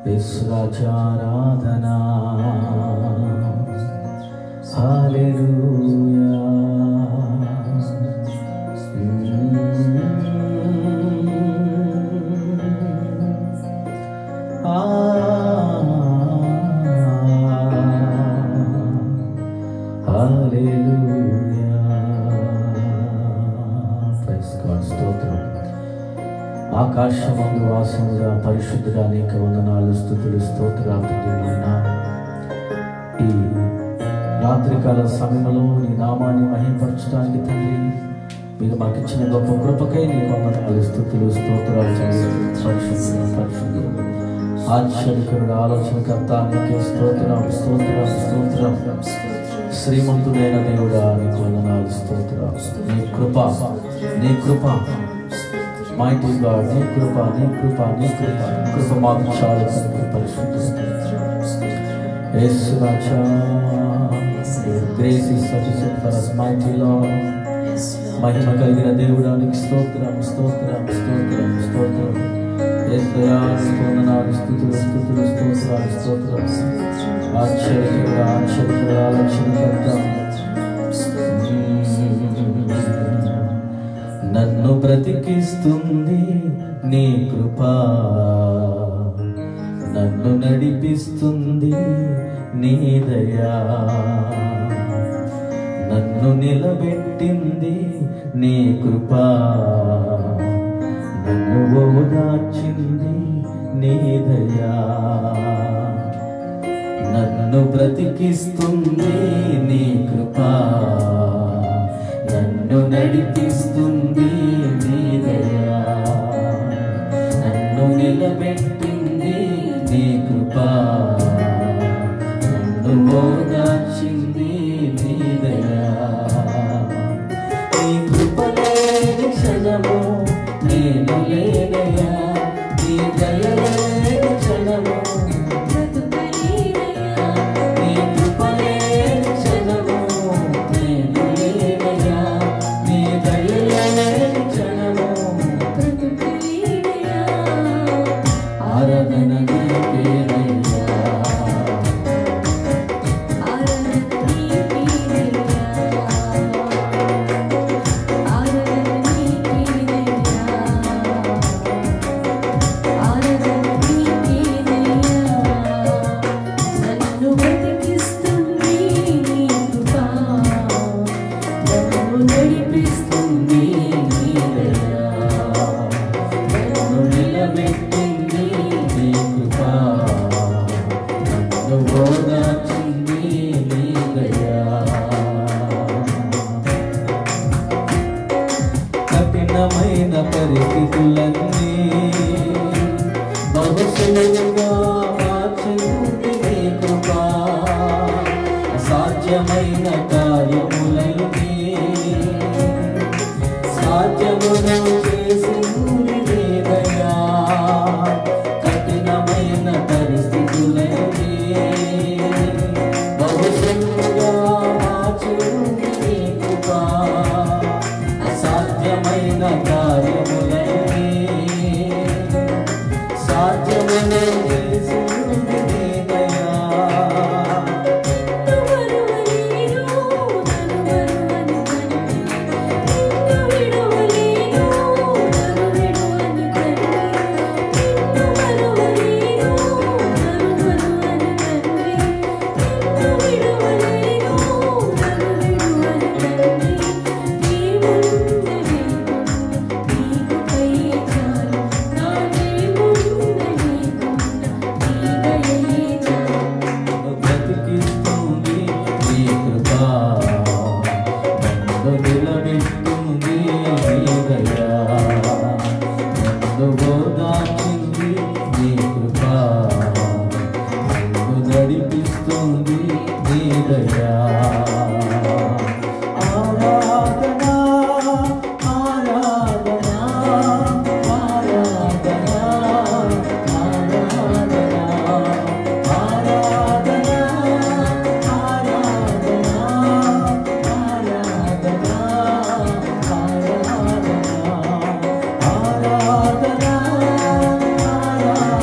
యేసురాజారాధనా హల్లెలూయా. హల్లెలూయా. Praise God. స్తోత్రం. ఆకాశమందు వాసముగా పరిశుద్ధుడా నీకు వందనాలు, స్తుతులు, స్తోత్రాలు నాయనా. ఈ రాత్రికాల సమయంలో నీ నామాన్ని మహిమపరచడానికి తండ్రి మీరు మాకు ఇచ్చిన గొప్ప కృపకై నీకు వందనాలు, స్తుతులు, స్తోత్రాలు. పరిశుద్ధుడు ఆశ్చర్యకరుడు ఆలోచనకర్త నీకే స్తోత్రం, స్తోత్రం, స్తోత్రం. శ్రీమంతుడైన దేవుడా నీకు వందనాలు, స్తోత్రం. నీ కృప, నీ కృప, మైటీ గాడ్, నీ కృప, నీ కృప, నీ కృప, కృప మాకు చాలు. పరిశుద్ధ యేసు రాజా, grace is sufficient for us, mighty Lord. మహిమ కలిగిన దేవుడానికి స్తోత్రం, స్తోత్రం, స్తోత్రం, స్తోత్రం. యేసయ్యా నీకు వందనాలు, స్తుతులు, స్తుతులు, స్తోత్రాలు, స్తోత్రం. ఆశ్చర్యకరుడు, ఆశ్చర్యకరుడు ఆలోచనకర్త. నన్ను బ్రతికిస్తుంది నీ కృప, నన్ను నడిపిస్తుంది నీ దయా, నన్ను నిలబెట్టింది నీ కృప, నన్ను ఓదార్చింది నీ దయా. నన్ను బ్రతికిస్తుంది నీ కృప, నన్ను నడిపిస్తుంది నీ దయా, నన్ను నిలబెట్టింది నీ కృప, నన్ను ఓదార్చింది నీ దయా. నీ కృప లేని క్షణము నేను లేనయ్యా, నీ దయ లేని క్షణము బ్రతుకలేనయ్యా, నీ కృప లేని క్షణము నేను లేనయ్యా, నీ దయ లేని క్షణము బ్రతుకలేనయ్యా. ఆరాధన నీకేనయ్యా, ఆరాధన నీకేనయ్యా, ఆరాధన నీకేనయ్యా, ఆరాధన నీకేనయ్యా. నన్ను బ్రతికిస్తుంది నీ కృప, నన్ను నడిపిస్తుంది నీ దయా, నన్ను నిలబెట్టింది నీ కృప, నన్ను ఓదార్చింది నీ దయా. కఠినమైన పరిస్థితులన్నీ బహుశలుగా మార్చింది నీ కృప, అసాధ్యమైన కార్యములన్నీ సాధ్యముగా చేసింది నీ దయా. కఠినమైన పరిస్థితులన్నీ బహుశలుగా మార్చింది నీ కృప, అసాధ్యమైన కార్యములన్నీ సాధ్యముగా చేసింది నీ దయా. బ్రతికిస్తుంది నీ కృప, నన్ను నిలబెట్టింది నీ దయా, నన్ను ఓదార్చింది నీ కృప, నన్ను నడిపిస్తుంది నీ దయా. ఆరాధనా, ఆరాధనా, ఆరాధనా, ఆరాధనా, ఆరాధనా, ఆరాధనా, ఆరాధనా, ఆరాధనా, ఆరాధనా,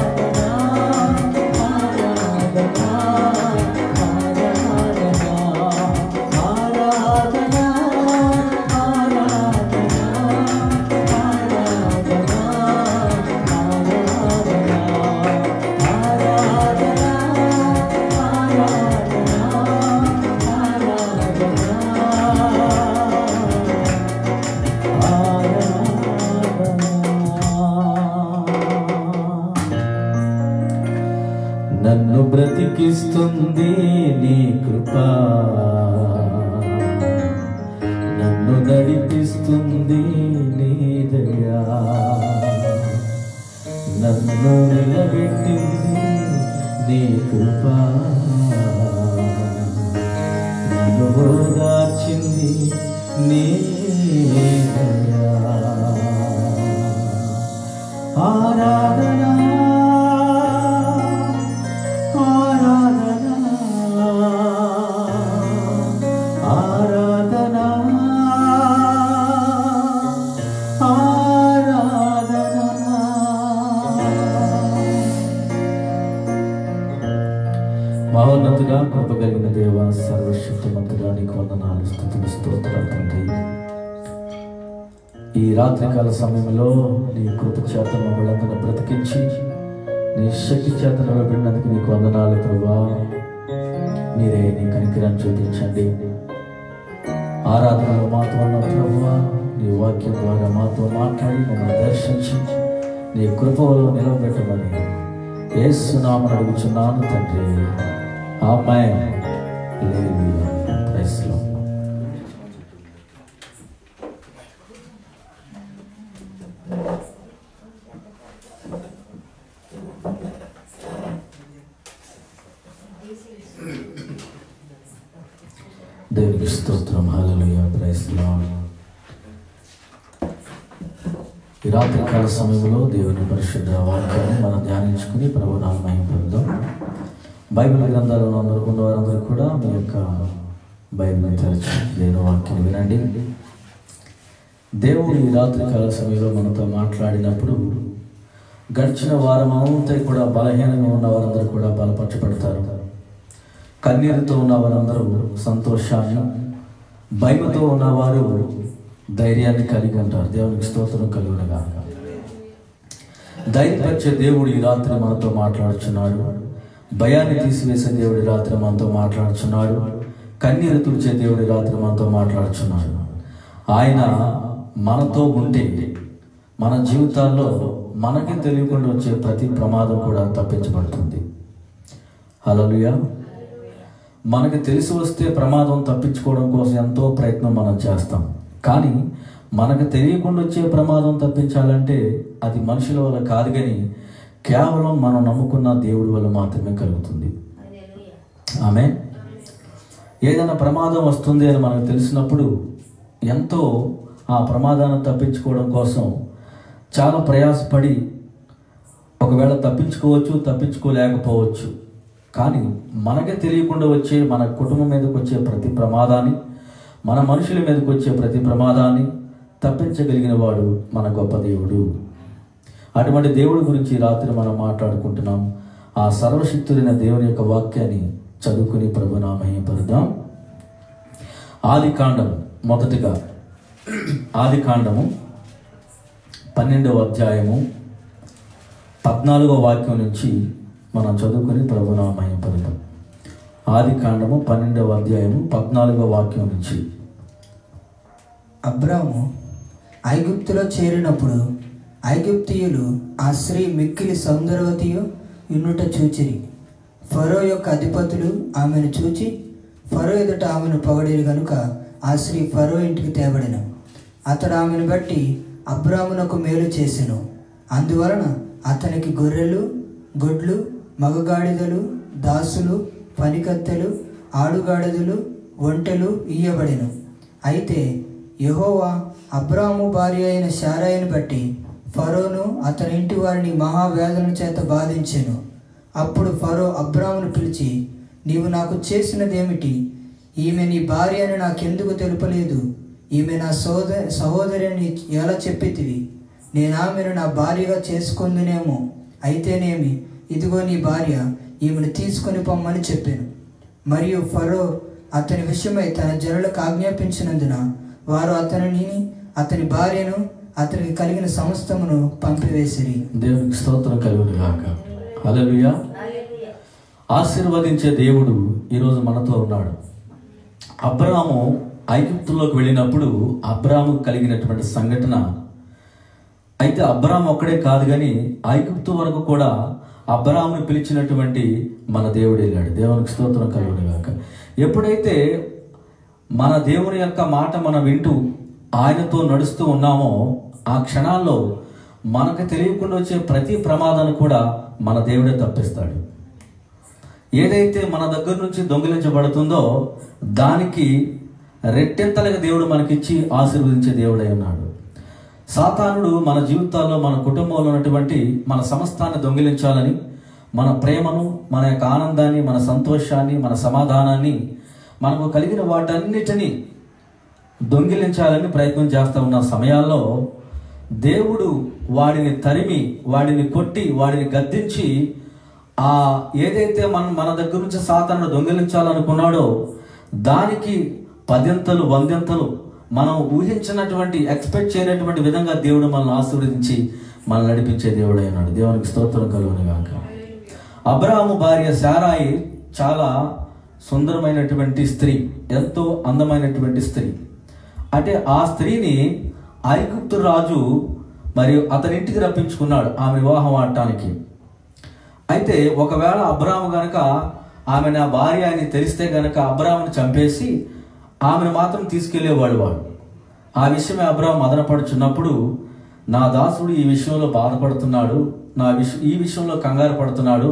నన్ను బ్రతికిస్తుంది నీ కృప, నన్ను నడిపిస్తుంది నీ దయా, నన్ను నిలబెట్టింది నీ కృప, నన్ను ఓదార్చింది నీ దయా. ఆరాధన ఆరాధన ఆరాధన ఆరాధన. మహోన్నతుడా, కృప కలిగిన దేవ, సర్వశక్తిమంతుడా, నీకు వందనాలు, స్తుతులు, స్తోత్రాలు తండ్రి. ఈ రాత్రికాల సమయంలో నీ కృప చేత మమ్మల్ని బ్రతికించి నీ శక్తి చేత నిలబడినందుకు నీకు వందనాలు ప్రభువా. మీరే నీ కనికరాన్ని చూపించండి. ఆరాధనలో మాతో ఉన్న ప్రభువా, నీ వాక్యం ద్వారా మాతో మాట్లాడి మమ్మల్ని దర్శించి నీ కృపలో నిలబెట్టమని యేసు నామమున అడుగుచున్నాను తండ్రి. ఆమేన్. హల్లెలూయా. Praise the Lord. దేవునికి స్తోత్రం. హల్లెలూయా. Praise the Lord. ఈ రాత్రికాల సమయంలో దేవుని పరిశుద్ధ వాక్యాన్ని మనం ధ్యానించుకుని ప్రభు నామమున మహిమ పొందుదాం. బైబిల్ గ్రంథాలను అందుకున్న వారందరూ కూడా మీ యొక్క బైబిల్ని తెరచి దేవుని వాక్యం వినండి. దేవుడు ఈ రాత్రికాల సమయంలో మనతో మాట్లాడినప్పుడు గడిచిన వారం అంతా కూడా బలహీనంగా ఉన్న వారందరూ కూడా బలపరచబడతారు. కన్నీరుతో ఉన్న వారందరూ సంతోషాన్ని, భయముతో ఉన్నవారు ధైర్యాన్ని కలిగి ఉంటారు. దేవునికి స్తోత్రం కలుగునుగా. ధైర్యపరిచే దేవుడు ఈ రాత్రి మనతో మాట్లాడుచున్నాడు. భయాన్ని తీసివేసే దేవుడు ఈ రాత్రి మనతో మాట్లాడుచున్నాడు. కన్నీరు తుడిచే దేవుడు ఈ రాత్రి మనతో మాట్లాడుచున్నాడు. ఆయన మనతో ఉంటే మన జీవితాల్లో మనకి తెలియకుండా వచ్చే ప్రతి ప్రమాదం కూడా తప్పించబడుతుంది. హల్లెలూయా. మనకి తెలిసి వస్తే ప్రమాదం తప్పించుకోవడం కోసం ఎంతో ప్రయత్నం మనం చేస్తాం. కానీ మనకు తెలియకుండా వచ్చే ప్రమాదం తప్పించాలంటే అది మనుషుల వల్ల కాదు, కానీ కేవలం మనం నమ్ముకున్న దేవుడి వల్ల మాత్రమే కలుగుతుంది. ఆమేన్. ఏదైనా ప్రమాదం వస్తుంది అని మనకు తెలిసినప్పుడు ఎంతో ఆ ప్రమాదాన్ని తప్పించుకోవడం కోసం చాలా ప్రయాసపడి ఒకవేళ తప్పించుకోవచ్చు, తప్పించుకోలేకపోవచ్చు. కానీ మనకే తెలియకుండా వచ్చే మన కుటుంబం మీదకి వచ్చే ప్రతి ప్రమాదాన్ని, మన మనుషుల మీదకి వచ్చే ప్రతి ప్రమాదాన్ని తప్పించగలిగిన వాడు మన గొప్ప దేవుడు. అటువంటి దేవుడి గురించి రాత్రి మనం మాట్లాడుకుంటున్నాం. ఆ సర్వశక్తులైన దేవుని యొక్క వాక్యాన్ని చదువుకుని ప్రభువుని మహిమపరుద్దాం. ఆదికాండము, మొదటిగా ఆదికాండము 12వ అధ్యాయము 14వ వాక్యం నుంచి మనం చదువుకుని ప్రభువుని మహిమపరుద్దాం. ఆదికాండము 12వ అధ్యాయము 14వ వాక్యం నుంచి. అబ్రాము ఐగుప్తులో చేరినప్పుడు ఐగుప్తీయులు ఆ స్త్రీ మిక్కిలి సౌందర్యవతియు యున్నుట చూచిరి. ఫరో యొక్క అధిపతులు ఆమెను చూచి ఫరో ఎదుట ఆమెను పొగడిరి గనుక ఆ స్త్రీ ఫరో ఇంటికి తేబడిన. అతడు ఆమెను బట్టి అబ్రామునకు మేలు చేసెను. అందువలన అతనికి గొర్రెలు, గొడ్లు, మగగాడిదలు, దాసులు, పనికత్తెలు, ఆడుగాడిదలు, ఒంటెలు ఇయ్యబడెను. అయితే యెహోవా అబ్రాము భార్య అయిన శారయిని బట్టి ఫరోను అతని ఇంటి వారిని మహావేదన చేత బాధించెను. అప్పుడు ఫరో అబ్రామును పిలిచి, నీవు నాకు చేసినదేమిటి? ఈమె నీ భార్య అని నాకెందుకు తెలుపలేదు? ఈమె నా సహోదరి అని ఎలా చెప్పితివి? నేను ఆమెను నా భార్యగా చేసుకుందునేమో. అయితేనేమి, ఇదిగో నీ భార్య, ఈమెను తీసుకొని పొమ్మని చెప్పాను. మరియు ఫరో అతని విషయమై తన జనులకు ఆజ్ఞాపించినందున వారు అతనిని, అతని భార్యను, అతనికి కలిగిన సమస్తమును పంపివేసిరి. దేవునికి స్తోత్రం కలుగును గాక. హల్లెలూయా. ఆశీర్వదించే దేవుడు ఈరోజు మనతో ఉన్నాడు. అబ్రాము ఐగుప్తులోకి వెళ్ళినప్పుడు అబ్రాము కలిగినటువంటి సంఘటన, అయితే అబ్రాము ఒక్కడే కాదు కానీ ఐగుప్తు వరకు కూడా అబ్రాహామును పిలిచినటువంటి మన దేవుడు వెళ్ళాడు. దేవునికి స్తోత్రం కలుగును గాక. ఎప్పుడైతే మన దేవుని యొక్క మాట మనం వింటూ ఆయనతో నడుస్తూ ఉన్నామో ఆ క్షణాల్లో మనకు తెలియకుండా వచ్చే ప్రతి ప్రమాదాన్ని కూడా మన దేవుడే తప్పిస్తాడు. ఏదైతే మన దగ్గర నుంచి దొంగిలించబడుతుందో దానికి రెట్టింతలుగా దేవుడు మనకిచ్చి ఆశీర్వదించే దేవుడై ఉన్నాడు. సాతానుడు మన జీవితాల్లో, మన కుటుంబంలో ఉన్నటువంటి మన సమస్తాన్ని దొంగిలించాలని, మన ప్రేమను, మన యొక్క ఆనందాన్ని, మన సంతోషాన్ని, మన సమాధానాన్ని, మనకు కలిగిన వాటన్నిటినీ దొంగిలించాలని ప్రయత్నం చేస్తూ ఉన్న సమయాల్లో దేవుడు వాడిని తరిమి, వాడిని కొట్టి, వాడిని గద్దించి ఏదైతే మన దగ్గర నుంచి సాతానుడు దొంగిలించాలనుకున్నాడో దానికి 10 100 మనం ఊహించినటువంటి, ఎక్స్పెక్ట్ చేయనటువంటి విధంగా దేవుడు మనల్ని ఆశీర్వదించి మనల్ని నడిపించే దేవుడు అయినాడు. దేవునికి స్తోత్రం కలుగును గాక. అబ్రాహాము భార్య శారాయి చాలా సుందరమైనటువంటి స్త్రీ, ఎంతో అందమైనటువంటి స్త్రీ. అంటే ఆ స్త్రీని ఐగుప్తు రాజు మరియు అతని ఇంటికి రప్పించుకున్నాడు ఆమె వివాహం ఆడటానికి. అయితే ఒకవేళ అబ్రాహాము గనక ఆమె నా భార్య అని తెలిస్తే గనక అబ్రాహాముని చంపేసి ఆమెను మాత్రం తీసుకెళ్లేవాడు. ఆ విషయమే అబ్రాహాము మదనపడుచున్నప్పుడు, నా దాసుడు ఈ విషయంలో బాధపడుతున్నాడు, ఈ విషయంలో కంగారు పడుతున్నాడు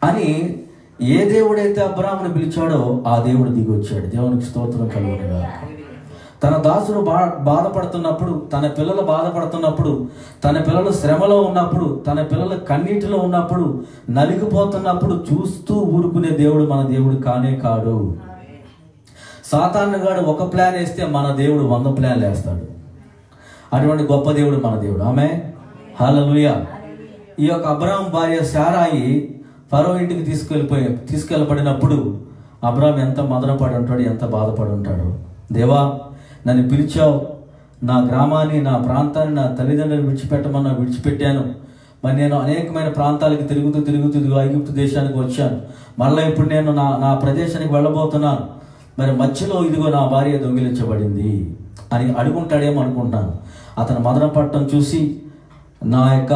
అని ఏ దేవుడైతే అబ్రాహాముని పిలిచాడో ఆ దేవుడు దిగి వచ్చాడు. దేవునికి స్తోత్రం కలుగును గాక. తన దాసుడు బాధపడుతున్నప్పుడు, తన పిల్లలు బాధపడుతున్నప్పుడు, తన పిల్లలు శ్రమలో ఉన్నప్పుడు, తన పిల్లలు కన్నీటిలో ఉన్నప్పుడు, నలిగిపోతున్నప్పుడు చూస్తూ ఊరుకునే దేవుడు మన దేవుడు కానే కాడు. సాతానుగాడు ఒక ప్లాన్ వేస్తే మన దేవుడు 100 ప్లాన్లు వేస్తాడు. అటువంటి గొప్ప దేవుడు మన దేవుడు. ఆమె హల్లెలూయా. ఈ యొక్క అబ్రాహాము భార్య శారాయి ఫరో ఇంటికి తీసుకెళ్ళబడినప్పుడు అబ్రాహాము ఎంత మదనపడి ఉంటాడు, ఎంత బాధపడి ఉంటాడు. దేవా, నన్ను పిలిచావు, నా గ్రామాన్ని, నా ప్రాంతాన్ని, నా తల్లిదండ్రులు విడిచిపెట్టమన్నా విడిచిపెట్టాను. మరి నేను అనేకమైన ప్రాంతాలకు తిరుగుతూ ఐగుప్తు దేశానికి వచ్చాను. మళ్ళీ ఇప్పుడు నేను నా ప్రదేశానికి వెళ్ళబోతున్నాను. మరి మధ్యలో ఇదిగో నా భార్య దొంగిలించబడింది అని అడుగుంటాడేమో అనుకుంటున్నాను. అతను మదన పట్టడం చూసి, నా యొక్క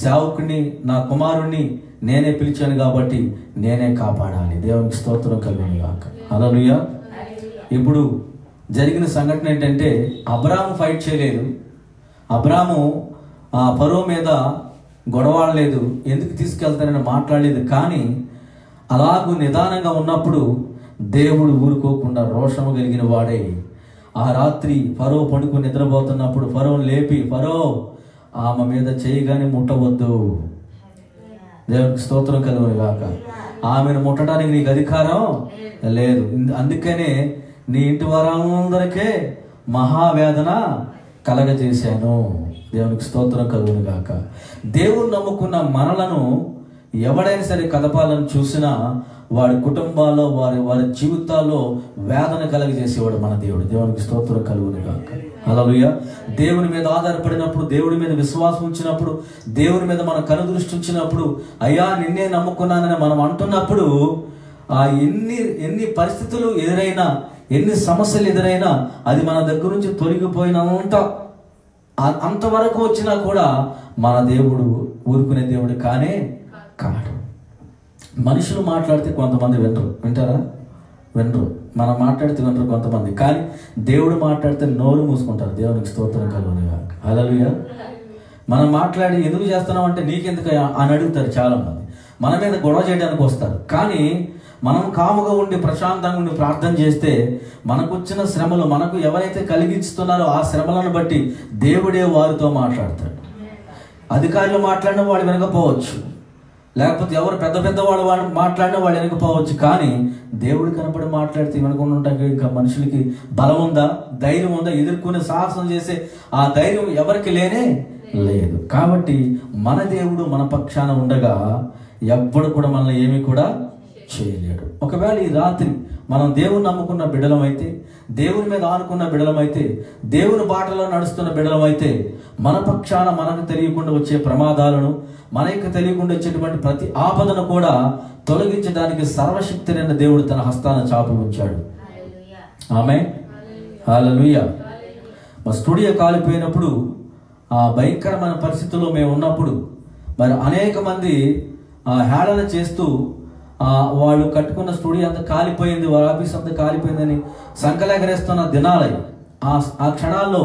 సేవకుడిని, నా కుమారుణ్ణి నేనే పిలిచాను కాబట్టి నేనే కాపాడాలి. దేవునికి స్తోత్రం కలుగును గాక. హల్లెలూయా. ఇప్పుడు జరిగిన సంఘటన ఏంటంటే, అబ్రాహాము ఫైట్ చేయలేదు, అబ్రాహాము ఫరో మీద గొడవడలేదు, ఎందుకు తీసుకెళ్తానని మాట్లాడలేదు. కానీ అలాగూ నిదానంగా ఉన్నప్పుడు దేవుడు ఊరుకోకుండా రోషము కలిగిన వాడై ఆ రాత్రి ఫరో పడుకుని నిద్రపోతున్నప్పుడు ఫరోని లేపి, ఫరో, ఆమె మీద చేయగానే ముట్టవద్దు. దేవునికి స్తోత్రం కలుగును గాక. ఆమెను ముట్టడానికి నీకు అధికారం లేదు, అందుకనే నీ ఇంటి వారందరికీ మహావేదన కలగజేశాను. దేవునికి స్తోత్రం కలుగును గాక. దేవుడు నమ్ముకున్న మనలను ఎవడైనా సరే కదపాలని చూసినా వాడి కుటుంబాల్లో, వారి జీవితాల్లో వేదన కలగజేసేవాడు మన దేవుడు. దేవునికి స్తోత్రం కలుగును గాక. హల్లెలూయా. దేవుని మీద ఆధారపడినప్పుడు, దేవుడి మీద విశ్వాసం ఉంచినప్పుడు, దేవుని మీద మన కనుదృష్టి ఉంచినప్పుడు, అయ్యా నిన్నే నమ్ముకున్నానని మనం అంటున్నప్పుడు ఎన్ని పరిస్థితులు ఎదురైనా, ఎన్ని సమస్యలు ఎదురైనా అది మన దగ్గర నుంచి తొలగిపోయినంత అంతవరకు వచ్చినా కూడా మన దేవుడు ఊరుకునే దేవుడు కానే కాడు. మనుషులు మాట్లాడితే కొంతమంది వింటారా? వినరు. మనం మాట్లాడితే వినరు కొంతమంది. కానీ దేవుడు మాట్లాడితే నోరు మూసుకుంటారు. దేవునికి స్తోత్రం కలుగును గాక. హల్లెలూయా. మనం మాట్లాడి ఎందుకు చేస్తున్నాం అంటే నీకెందుకు అని అడుగుతారు చాలా మంది. మన మీద గొడవ చేయడానికి వస్తారు. కానీ మనం కాముగా ఉండి ప్రశాంతంగా ఉండి ప్రార్థన చేస్తే మనకు వచ్చిన శ్రమలు, మనకు ఎవరైతే కలిగిస్తున్నారో ఆ శ్రమలను బట్టి దేవుడే వారితో మాట్లాడతాడు. అధికారులు మాట్లాడిన వాడు వినకపోవచ్చు, లేకపోతే ఎవరు పెద్ద వాళ్ళు మాట్లాడినా వాళ్ళు వినకపోవచ్చు. కానీ దేవుడు కనపడి మాట్లాడితే వినకుండా ఉంటాక ఇంకా మనుషులకి బలం ఉందా, ధైర్యం ఉందా? ఎదుర్కొనే సాహసం చేసే ఆ ధైర్యం ఎవరికి లేనే లేదు. కాబట్టి మన దేవుడు మన పక్షాన ఉండగా ఎవ్వడు కూడా మనల్ని ఏమీ కూడా చేయలేడు. ఒకవేళ ఈ రాత్రి మనం దేవుని నమ్ముకున్న బిడ్డలమైతే, దేవుని మీద ఆనుకున్న బిడ్డలమైతే, దేవుని బాటలో నడుస్తున్న బిడ్డలమైతే, మన పక్షాన మనకు తెలియకుండా వచ్చే ప్రమాదాలను, మనకు తెలియకుండా వచ్చేటువంటి ప్రతి ఆపదను కూడా తొలగించడానికి సర్వశక్తినైన దేవుడు తన హస్తాన్ని చాపి ఉంచాడు. ఆమేన్. హల్లెలూయా. మా స్టూడియో కాలిపోయినప్పుడు, ఆ భయంకరమైన పరిస్థితుల్లో మేము ఉన్నప్పుడు, మరి అనేక మంది హేళన చేస్తూ వాళ్ళు కట్టుకున్న స్టూడియో అంతా కాలిపోయింది, వాళ్ళ ఆఫీస్ అంతా కాలిపోయిందని సంకలెగరేస్తున్న దినాలై ఆ క్షణాల్లో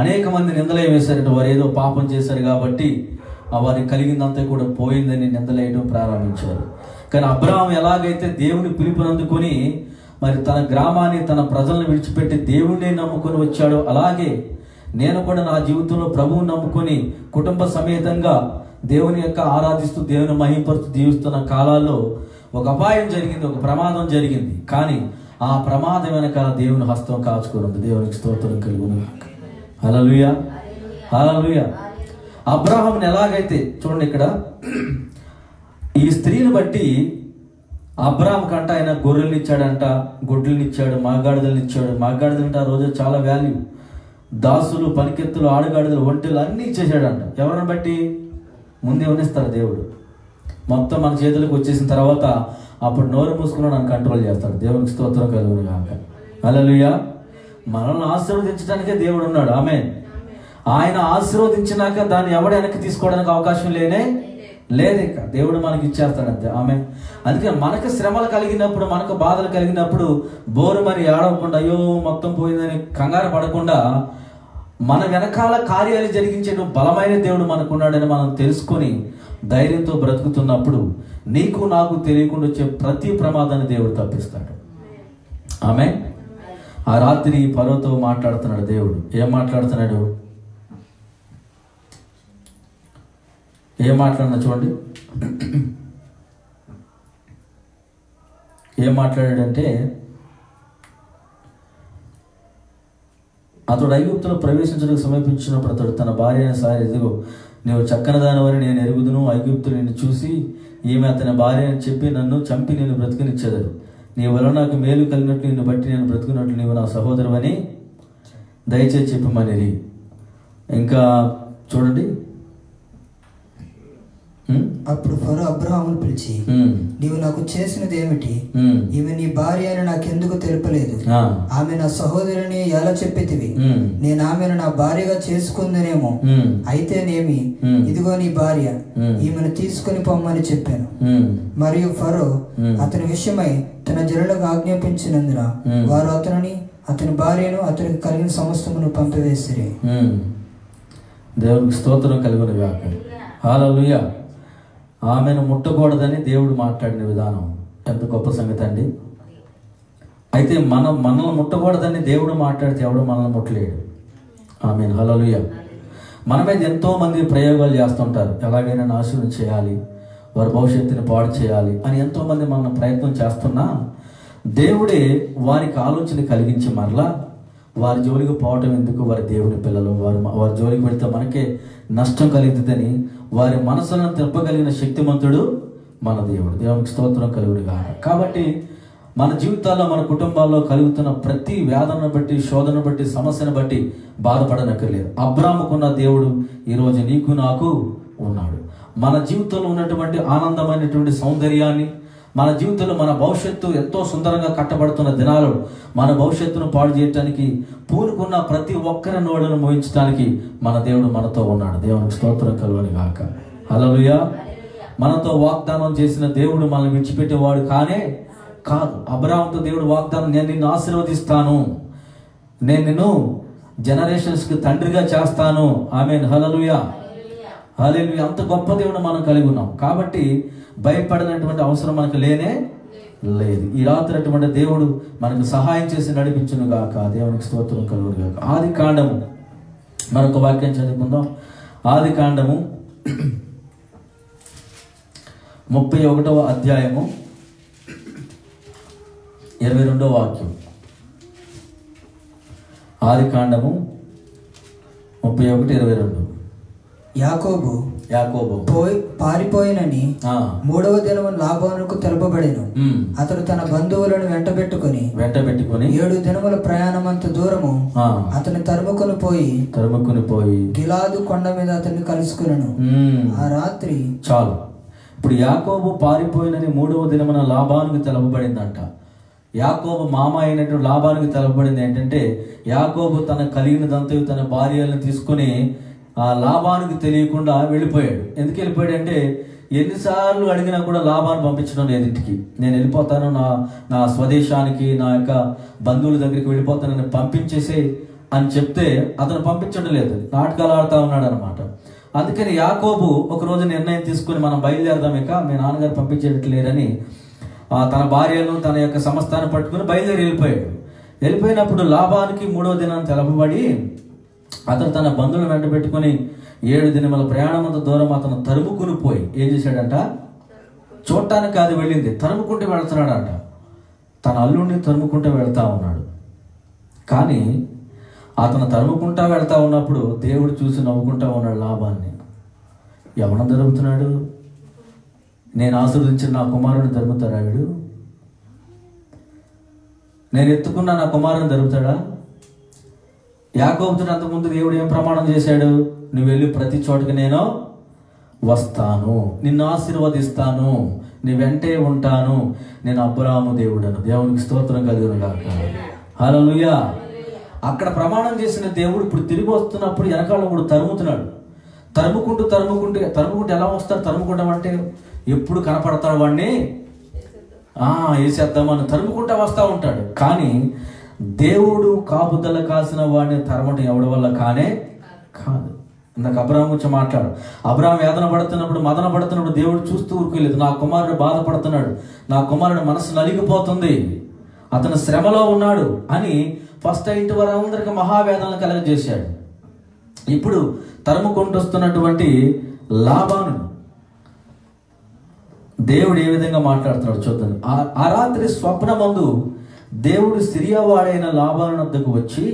అనేక మంది నిందలేం వేశారంటే వారు ఏదో పాపం చేశారు కాబట్టి వారికి కలిగిందంతా కూడా పోయిందని నిందలేయడం ప్రారంభించారు. కానీ అబ్రహాము ఎలాగైతే దేవుని పిలుపునందుకొని మరి తన గ్రామాన్ని తన ప్రజలను విడిచిపెట్టి దేవుడిని నమ్ముకొని వచ్చాడో అలాగే నేను కూడా నా జీవితంలో ప్రభువుని నమ్ముకొని కుటుంబ సమేతంగా దేవుని యొక్క ఆరాధిస్తూ దేవుని మహింపరుస్తూ జీవిస్తున్న కాలాల్లో ఒక అపాయం జరిగింది, ఒక ప్రమాదం జరిగింది. కానీ ఆ ప్రమాదం వెనకాల దేవుని హస్తం కాచుకోనుంది. దేవునికి స్తోత్రం కలుగును. హల్లెలూయా, హల్లెలూయా. అబ్రహాముని ఎలాగైతే చూడండి ఇక్కడ ఈ స్త్రీని బట్టి అబ్రహాం కంట ఆయన గొర్రెలు ఇచ్చాడంట, గుడ్లను ఇచ్చాడు, మాగాడిదలను ఇచ్చాడు. మాగాడిదలంటే ఆ రోజు చాలా వాల్యూ. దాసులు, పనికెత్తులు, ఆడగాడిదలు, ఒంటెలు అన్నీ ఇచ్చేసాడంట. ఎవరిని బట్టి? ముందే ఉన్నిస్తాడు దేవుడు. మొత్తం మన చేతులకు వచ్చేసిన తర్వాత అప్పుడు నోరు మూసుకుని నన్ను కంట్రోల్ చేస్తాడు. దేవునికి స్తోత్రం కలుగును గాక. హల్లెలూయా. మనల్ని ఆశీర్వదించడానికే దేవుడు ఉన్నాడు. ఆమేన్. ఆయన ఆశీర్వదించినాక దాన్ని ఎవడు వెనక్కి తీసుకోవడానికి అవకాశం లేదు. ఇక దేవుడు మనకి ఇచ్చేస్తాడు అంతే. ఆమేన్. అందుకే మనకు శ్రమలు కలిగినప్పుడు, మనకు బాధలు కలిగినప్పుడు బోరు మరి ఏడవకుండా అయ్యో మొత్తం పోయిందని కంగారు పడకుండా మన వెనకాల కార్యాలు జరిగించే బలమైన దేవుడు మనకున్నాడని మనం తెలుసుకొని ధైర్యంతో బ్రతుకుతున్నప్పుడు నీకు నాకు తెలియకుండా వచ్చే ప్రతి ప్రమాదాన్ని దేవుడు తప్పిస్తాడు. ఆమేన్. ఆ రాత్రి ఫరోతో మాట్లాడుతున్నాడు దేవుడు. ఏం మాట్లాడుతున్నాడు? ఏం మాట్లాడినా చూడండి. ఏం మాట్లాడాడంటే, అతడు ఐగుప్తులో ప్రవేశించడానికి సమీపించినప్పుడు అతడు తన భార్య అయిన సారి, ఎదుగో నీవు చక్కని దానివని నేను ఎరుగుదును, ఐగుప్తులు నిన్ను చూసి ఈమె అతని భార్య అని చెప్పి నన్ను చంపి నేను బ్రతుకునిచ్చేదడు. నీ వల్ల నాకు మేలు కలిగినట్లు నిన్ను బట్టి నేను బ్రతుకున్నట్లు నీవు నా సహోదరువని దయచేసి చెప్పమని. ఇంకా చూడండి. అప్పుడు ఫరో అబ్రహామును పిలిచి, నీవు నాకు చేసినది ఏమిటి? ఈమె నీ భార్య అని నాకెందుకు తెలుపలేదు? ఆమె నా సహోదరిని ఎలా చెప్పితివి? నేను ఆమెను నా భార్యగా చేసుకుందనేమో. అయితేనేమి, ఇదిగో నీ భార్య, ఈమెను తీసుకుని పొమ్మని చెప్పాను. మరియు ఫరో అతని విషయమై తన జనులకు ఆజ్ఞాపించినందున వారు అతనిని, అతని భార్యను, అతనికి కలిగిన సమస్తమును పంపివేసిరి. దేవునికి స్తోత్రం కలుగును గాక. హల్లెలూయా. ఆమెను ముట్టకూడదని దేవుడు మాట్లాడిన విధానం ఎంత గొప్ప సంగతి అండి. అయితే మనల్ని ముట్టకూడదని దేవుడు మాట్లాడితే ఎవడు మనల్ని ముట్టలేడు. ఆమేన్. హల్లెలూయా. మన మీద ఎంతో మంది ప్రయోగాలు చేస్తుంటారు. ఎలాగైనా నాశనం చేయాలి, వారి భవిష్యత్తుని పాడు చేయాలి అని ఎంతో మంది మనం ప్రయత్నం చేస్తున్నా దేవుడే వారికి ఆలోచన కలిగించి మరలా వారి జోలికి పోవటం ఎందుకు, వారి దేవుని పిల్లలు, వారి జోలికి పెడితే మనకే నష్టం కలుగుతుందని వారి మనసులను తిప్పగలిగిన శక్తిమంతుడు మన దేవుడు. దేవునికి స్తోత్రం కలుగునుగా. కాబట్టి మన జీవితాల్లో, మన కుటుంబాల్లో కలుగుతున్న ప్రతి వేదనను బట్టి, శోధనను బట్టి, సమస్యను బట్టి బాధపడనక్కర్లేదు. అబ్రాహాముకున్న దేవుడు ఈరోజు నీకు నాకు ఉన్నాడు. మన జీవితంలో ఉన్నటువంటి ఆనందమైనటువంటి సౌందర్యాన్ని, మన జీవితంలో మన భవిష్యత్తు ఎంతో సుందరంగా కట్టబడుతున్న దినాలు మన భవిష్యత్తును పాడు చేయడానికి పూనుకున్న ప్రతి ఒక్కరి నోడను మోయించడానికి మన దేవుడు మనతో ఉన్నాడు. దేవునికి స్తోత్రం కలుగును గాక. హల్లెలూయా. మనతో వాగ్దానం చేసిన దేవుడు మనల్ని విడిచిపెట్టేవాడు కాదు. అబ్రహాముతో దేవుడు వాగ్దానం, నేను నిన్ను ఆశీర్వదిస్తాను, నేను నిన్ను జనరేషన్స్కి తండ్రిగా చేస్తాను. ఆమేన్. హల్లెలూయా, హల్లెలూయా. అంత గొప్ప దేవుడు మనం కలిగి ఉన్నాం. కాబట్టి భయపడినటువంటి అవసరం మనకు లేదు. ఈ రాత్రి అటువంటి దేవుడు మనకు సహాయం చేసి నడిపించును గాక. దేవునికి స్తోత్రం కలుగును గాక. ఆది కాండము, మరొక వాక్యం చదువుకుందాం. ఆది కాండము 31వ అధ్యాయము 22వ వాక్యం. ఆది కాండము 31:22. యాకోబు పారిపోయినని 3వ దినము లాబానుకు తెలుపబడెను. అతడు తన బంధువులను వెంటబెట్టుకుని 7 దినముల ప్రయాణమంత దూరము అతని తరుముకొని పోయి గిలాదు కొండ మీద అతన్ని కలుసుకునెను. ఆ రాత్రి చాలు. ఇప్పుడు యాకోబు పారిపోయినని 3వ దినమున లాబానుకు తెలుపబడిందంట. యాకోబు మామ అయినటువంటి లాబానుకు తెలుపబడింది ఏంటంటే, యాకోబు తన కలిగినదంతా తన భార్యలను తీసుకుని ఆ లాభానికి తెలియకుండా వెళ్ళిపోయాడు. ఎందుకు వెళ్ళిపోయాడు అంటే ఎన్నిసార్లు అడిగినా కూడా లాభాన్ని పంపించడం లేదు ఇంటికి. నేను వెళ్ళిపోతాను, నా స్వదేశానికి, నా యొక్క బంధువుల దగ్గరికి వెళ్ళిపోతానని పంపించేసే అని చెప్తే అతను పంపించడం లేదు, నాటకాలు ఆడుతూ ఉన్నాడు అనమాట. అందుకని యాకోబు ఒకరోజు నిర్ణయం తీసుకుని మనం బయలుదేరదాం, ఇక మీ నాన్నగారు పంపించేట్లేరని తన భార్యను తన యొక్క సమస్తాన్ని పట్టుకుని బయలుదేరి వెళ్ళిపోయాడు. వెళ్ళిపోయినప్పుడు లాభానికి 3వ దినాన్ని తెలపబడి అతను తన బంధువులను వెంట పెట్టుకుని 7 దినముల ప్రయాణమంత దూరం అతను తరుముకుని పోయి ఏం చేశాడంట, చూడటానికి కాదు వెళ్ళింది, తరుముకుంటూ వెళ్తున్నాడంట. తన అల్లుడిని తరుముకుంటూ వెళ్తా ఉన్నాడు. కానీ అతను తరుముకుంటా వెళ్తా ఉన్నప్పుడు దేవుడు చూసి నవ్వుకుంటా ఉన్నాడు లాభాన్ని. ఎవరిని తరుముతున్నాడు? నేను ఆశీర్వదించిన నా కుమారుడిని తరుముతాడా వీడు? నేను ఎత్తుకున్న నా కుమారుని తరుముతాడా? యాకోబుతో అంతకుముందు దేవుడు ఏం ప్రమాణం చేశాడు? నువ్వు వెళ్ళి ప్రతి చోటకి నేను వస్తాను, నిన్ను ఆశీర్వదిస్తాను, నీ వెంటే ఉంటాను, నేను అబ్రాహాము దేవుడను. దేవునికి స్తోత్రం కలుగును గాక. హల్లెలూయా. అక్కడ ప్రమాణం చేసిన దేవుడు ఇప్పుడు తిరిగి వస్తున్నప్పుడు వెనకాల కూడా తరుముతున్నాడు. తరుముకుంటూ ఎలా వస్తాడు? తరుముకుంటాం అంటే ఎప్పుడు కనపడతాడు వాడిని వేసేద్దామని తరుముకుంటా వస్తూ ఉంటాడు. కానీ దేవుడు కాపుదల కాసిన వాడిని తరమటం ఎవడి వల్ల కానే కాదు. ఇందాక అబ్రాహాం గురించి మాట్లాడు. అబ్రాహాం వేదన పడుతున్నప్పుడు, మదన పడుతున్నప్పుడు దేవుడు చూస్తూ ఊరుకోలేదు. నా కుమారుడు బాధపడుతున్నాడు, నా కుమారుడు మనసు నలిగిపోతుంది, అతను శ్రమలో ఉన్నాడు అని ఫస్ట్ ఇంటి వారందరికీ మహావేదనలు కలగజేశాడు. ఇప్పుడు తరుముకుంటూ వస్తున్నటువంటి లాబాను దేవుడు ఏ విధంగా మాట్లాడుతున్నాడు చూద్దాం. ఆ రాత్రి స్వప్నమందు దేవుడు సిరియా వాడైన లాబాను వద్దకు వచ్చి,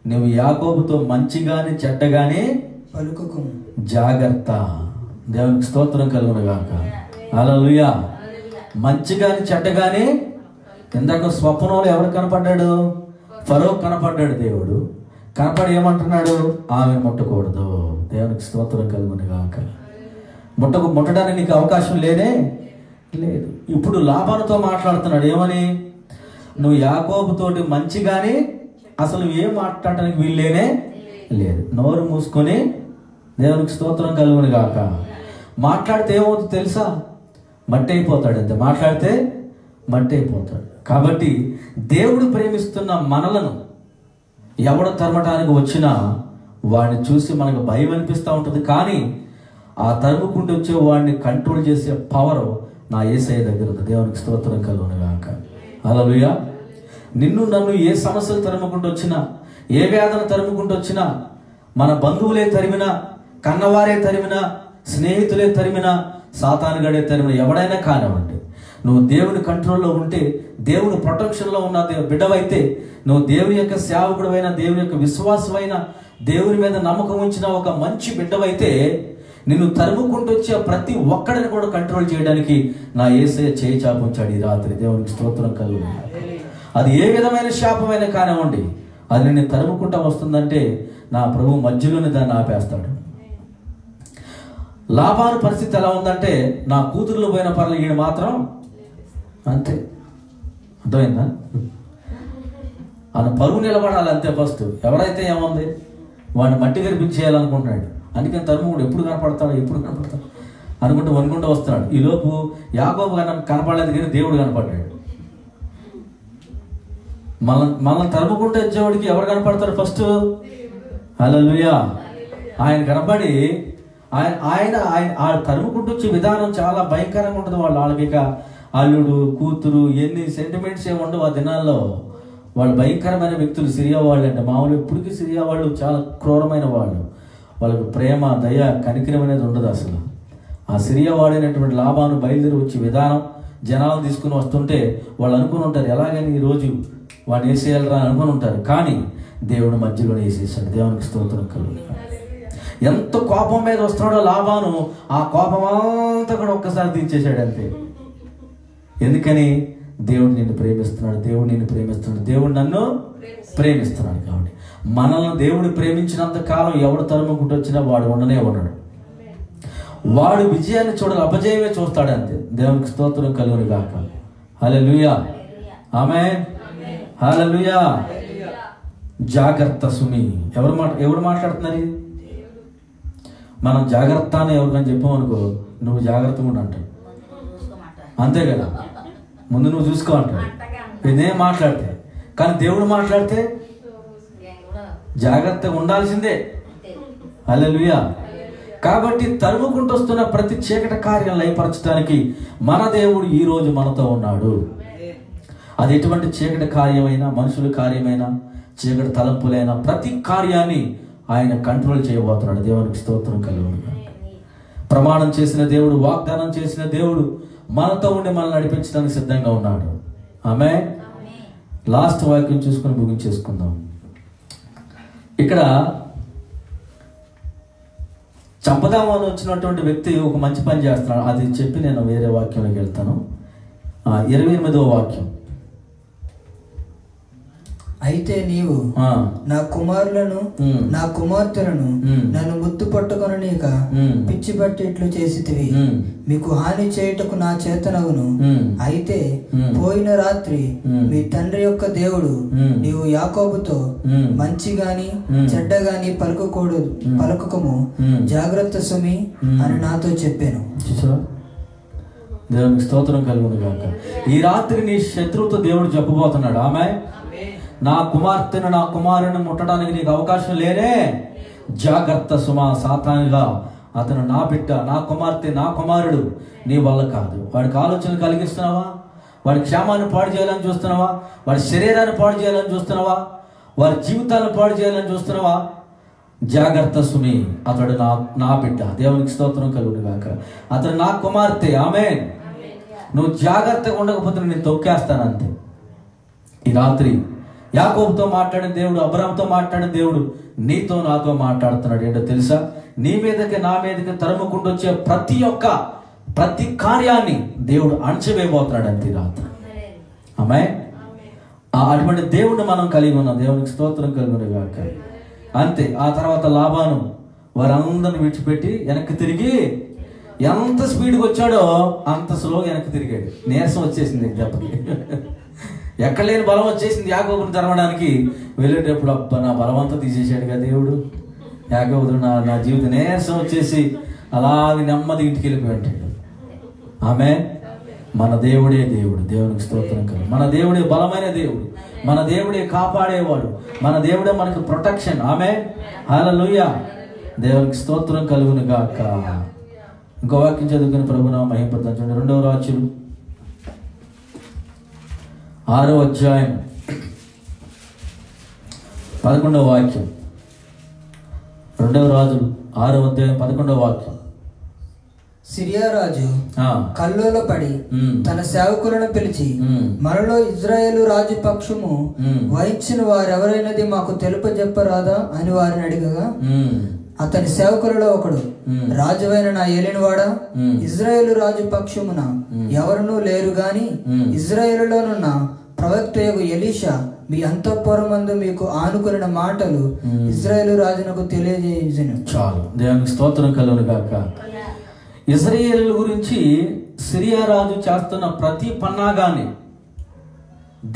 నువ్వు యాకోబుతో మంచిగాని చెడ్డగానే పలుకుకు, జాగ్రత్త. దేవునికి స్తోత్రం కలుగును గాక. హల్లెలూయా. మంచిగాని చెడ్డగానే. ఇందాక స్వప్నంలో ఎవరు కనపడ్డాడు? ఫరో కనపడ్డాడు. దేవుడు కనపడి ఏమంటున్నాడు? ఆమె ముట్టకూడదు. దేవునికి స్తోత్రం కలుగును గాక. ముట్టడానికి నీకు అవకాశం లేనే లేదు. ఇప్పుడు లాబానుతో మాట్లాడుతున్నాడు. ఏమని? నువ్వు యాకోబుతోటి మంచిగానే, అసలు ఏం మాట్లాడటానికి వీల్లేనే లేదు. నోరు మూసుకొని దేవునికి స్తోత్రం కలుగును గాక. మాట్లాడితే ఏమవుతుంది తెలుసా? మట్టి అయిపోతాడు. అంతే, మాట్లాడితే మట్టి అయిపోతాడు. కాబట్టి దేవుడు ప్రేమిస్తున్న మనలను ఎవడు తరమటానికి వచ్చినా వాడిని చూసి మనకు భయం అనిపిస్తూ ఉంటుంది. కానీ ఆ తరుముకుంటూ వచ్చే వాడిని కంట్రోల్ చేసే పవర్ నా యేసయ్య దగ్గర ఉంది. దేవునికి స్తోత్రం కలుగును గాక. హల్లెలూయా. నిన్ను నన్ను ఏ సమస్యలు తరుముకుంటూ వచ్చినా, ఏ వేదన తరుముకుంటూ వచ్చినా, మన బంధువులే తరిమినా, కన్నవారే తరిమినా, స్నేహితులే తరిమినా, సాతానుగాడే తరిమినా, ఎవడైనా కానివ్వండి, నువ్వు దేవుని కంట్రోల్లో ఉంటే, దేవుని ప్రొటెక్షన్లో ఉన్న బిడ్డవైతే, నువ్వు దేవుని యొక్క సేవకుడవైన, దేవుని యొక్క విశ్వాసమైన, దేవుని మీద నమ్మకం ఉంచిన ఒక మంచి బిడ్డవైతే, నిన్ను తరుముకుంటూ వచ్చే ప్రతి ఒక్కడిని కూడా కంట్రోల్ చేయడానికి నా యేసయ్య చేయి చాపుంచాడు ఈ రాత్రి. దేవునికి స్తోత్రం కలుగును. అది ఏ విధమైన శాపమైనా కానివ్వండి, అది నిన్ను తరుముకుంటా వస్తుందంటే నా ప్రభు మధ్యలోనే దాన్ని ఆపేస్తాడు. లాబాను పరిస్థితి ఎలా ఉందంటే, నా కూతుర్లు పోయిన పర్లేదు, ఈయన మాత్రం అంతే. అర్థమైందా? ఆయన పరువు నిలబడాలి అంతే. ఫస్ట్ ఎవరైతే ఏముంది వాడిని మట్టి గరిపించేయాలనుకుంటున్నాడు. అందుకని తరుముడు ఎప్పుడు కనపడతాడు అనుకుంటూ వనుకుంటూ వస్తున్నాడు. ఈలోపు యాకోబు కనపడలేదు, కానీ దేవుడు కనపడ్డాడు. మనల్ని తరుముకుంటూ వచ్చేవాడికి ఎవరు కనపడతారు ఫస్ట్? హల్లెలూయా. ఆయన కనపడి ఆయన తరుముకుంటూ వచ్చే విధానం చాలా భయంకరంగా ఉంటుంది. వాళ్ళకి ఇక అల్లుడు, కూతురు, ఎన్ని సెంటిమెంట్స్ ఏమి ఉండవు ఆ దినాల్లో. వాళ్ళు భయంకరమైన వ్యక్తులు సిరియా వాళ్ళు. అంటే మామూలు ఇప్పటికీ సిరియా వాళ్ళు చాలా క్రూరమైన వాళ్ళు. వాళ్ళకి ప్రేమ, దయ, కనికరం అనేది ఉండదు అసలు. ఆ సిరియా వాడైనటువంటి లాబాను బయలుదేరి వచ్చే విధానం, జనాలు తీసుకుని వస్తుంటే వాళ్ళు అనుకుని ఉంటారు, ఎలాగని ఈరోజు వాడిని వేసేయాలరా అనుకుని ఉంటారు. కానీ దేవుడు మధ్యలోనే వేసేసాడు. దేవునికి స్తోత్రం కలుగును. ఎంత కోపం మీద వస్తున్నాడో లాబాను, ఆ కోపం అంతా కూడా ఒక్కసారి తీర్చేశాడు అంతే. ఎందుకని? దేవుడు నిన్ను ప్రేమిస్తున్నాడు, దేవుడు నిన్ను ప్రేమిస్తున్నాడు, దేవుడు నన్ను ప్రేమిస్తున్నాడు. కాబట్టి మనల్ని దేవుడు ప్రేమించినంత కాలం ఎవడు తరుముకుంటూ వచ్చినా వాడు ఉండనే ఉన్నాడు. వాడు విజయాన్ని చూడాలి, అపజయమే చూస్తాడు అంతే. దేవునికి స్తోత్రం కలుగును గాక. హల్లెలూయా. ఆమేన్. హల్లెలూయా. జాగ్రత్త సుమి. ఎవరు మాట్లాడుతున్నారు? మనం జాగ్రత్త అని ఎవరికైనా చెప్పామనుకో, నువ్వు జాగ్రత్తగా ఉండు అంటాడు. అంతే కదా, ముందు నువ్వు చూసుకో అంటాడు. ఇదేం మాట్లాడితే. కానీ దేవుడు మాట్లాడితే జాగ్రత్తగా ఉండాల్సిందే. హల్లెలూయా. కాబట్టి తరుముకుంటూ వస్తున్న ప్రతి చీకటి కార్యం లయపరచడానికి మన దేవుడు ఈ రోజు మనతో ఉన్నాడు. అది ఎటువంటి చీకటి కార్యమైనా, మనుషుల కార్యమైనా, చీకటి తలంపులైనా ప్రతి కార్యాన్ని ఆయన కంట్రోల్ చేయబోతున్నాడు. దేవునికి స్తోత్రం కలుగును. ప్రమాణం చేసిన దేవుడు, వాగ్దానం చేసిన దేవుడు మనతో ఉండి మనల్ని నడిపించడానికి సిద్ధంగా ఉన్నాడు. ఆమేన్. లాస్ట్ వాక్యం చూసుకొని ముగించేసుకుందాం. ఇక్కడ చంపదామని వచ్చినటువంటి వ్యక్తి ఒక మంచి పని చేస్తున్నాడు. అది చెప్పి నేను వేరే వాక్యంలోకి వెళ్తాను. 28వ వాక్యం. అయితే నీవు నా కుమారులను నా కుమార్తెలను నన్ను ముద్దు పట్టుకొననీక పిచ్చి పట్టేట్లు చేసితివి. మీకు హాని చేయుటకు నా చేతనవును. అయితే పోయిన రాత్రి మీ తండ్రి యొక్క దేవుడు నీవు యాకోబుతో మంచి గాని చెడ్డ గాని పలుకకము, జాగ్రత్త సుమి అని నాతో చెప్పాను. దేవునికి స్తోత్రం కలుగును గాక. ఈ రాత్రి నీ శత్రువుతో దేవుడు చెప్పబోతున్నాడు, ఆమె నా కుమార్తెను నా కుమారుని ముట్టడానికి నీకు అవకాశం లేనే. జాగ్రత్త సుమా, సాతానుగా అతను నా బిడ్డ, నా కుమార్తె, నా కుమారుడు, నీ వల్ల కాదు. వాడికి ఆలోచనలు కలిగిస్తున్నావా? వాడి క్షేమాన్ని పాడు చేయాలని చూస్తున్నావా? వాడి శరీరాన్ని పాడు చేయాలని చూస్తున్నావా? వారి జీవితాలను పాడు చేయాలని చూస్తున్నావా? జాగ్రత్త సుమి, అతడు నా బిడ్డ. దేవునికి స్తోత్రం కలుగును గాక. అతడు నా కుమార్తె. ఆమేన్. నువ్వు జాగ్రత్తగా ఉండకపోతే నేను తొక్కేస్తానంతే. ఈ రాత్రి యాకోబుతో మాట్లాడిన దేవుడు, అబ్రాహాముతో మాట్లాడిన దేవుడు నీతో నాతో మాట్లాడుతున్నాడు. ఏంటో తెలుసా? నీ మీదకి నా మీదకి తరుముకుంటూ వచ్చే ప్రతి కార్యాన్ని దేవుడు అణచివేయబోతున్నాడు అంతే రాత్రి. ఆమేన్. అటువంటి దేవుడిని మనం కలిగి ఉన్నాం. దేవునికి స్తోత్రం కలుగును గాక. అంతే. ఆ తర్వాత లాబాను వారందరిని విడిచిపెట్టి వెనక్కి తిరిగి ఎంత స్పీడ్గా వచ్చాడో అంత స్లోగా వెనక్కి తిరిగాడు. నీరసం వచ్చేసింది దెబ్బకి. ఎక్కడ లేని బలం వచ్చేసింది యాకోబుని తరమడానికి. వెళ్ళేటప్పుడు అబ్బా నా బలం అంతా తీసేసాడుగా దేవుడు. యాకోబుడు నా జీవిత నీరసం వచ్చేసి అలాగే నెమ్మది ఇంటికి వెళ్ళిపోయాడు. ఆమేన్. మన దేవుడే దేవుడు. దేవునికి స్తోత్రం కలుగు. మన దేవుడే బలమైన దేవుడు. మన దేవుడే కాపాడేవాడు. మన దేవుడే మనకు ప్రొటెక్షన్. ఆమేన్. హల్లెలూయా. దేవునికి స్తోత్రం కలుగును గాక. ఇంకో వాక్యం చదువుకుని ప్రభునామ మహిమపడతాను. చూడండి, 2వ రాజులు 6వ అధ్యాయం 11వ వాక్యం. 2వ రాజులు 6వ అధ్యాయం 11వ వాక్యం. సిరియా రాజు కల్లోల పడి తన సేవకులను పిలిచి, మనలో ఇజ్రాయేలు రాజు పక్షము వహించిన వారెవరైనది మాకు తెలుపజెప్పరాదా అని వారిని అడిగగా, అతని సేవకులలో ఒకడు, రాజువైన నా ఏలినవాడా, ఇజ్రాయేలు రాజు పక్షమున ఎవరునూ లేరు గాని ఇజ్రాయేలులోనున్న ప్రవక్తయగు ఎలీషా మీ అంతఃపురమందు మీకు ఆనుకున్న మాటలు ఇజ్రాయేలు రాజునకు తెలియజేయును. చాలు. దేవునికి స్తోత్రం కలుగును గాక. ఇజ్రాయేలు గురించి సిరియా రాజు చేస్తున్న ప్రతి పన్నాగాన్ని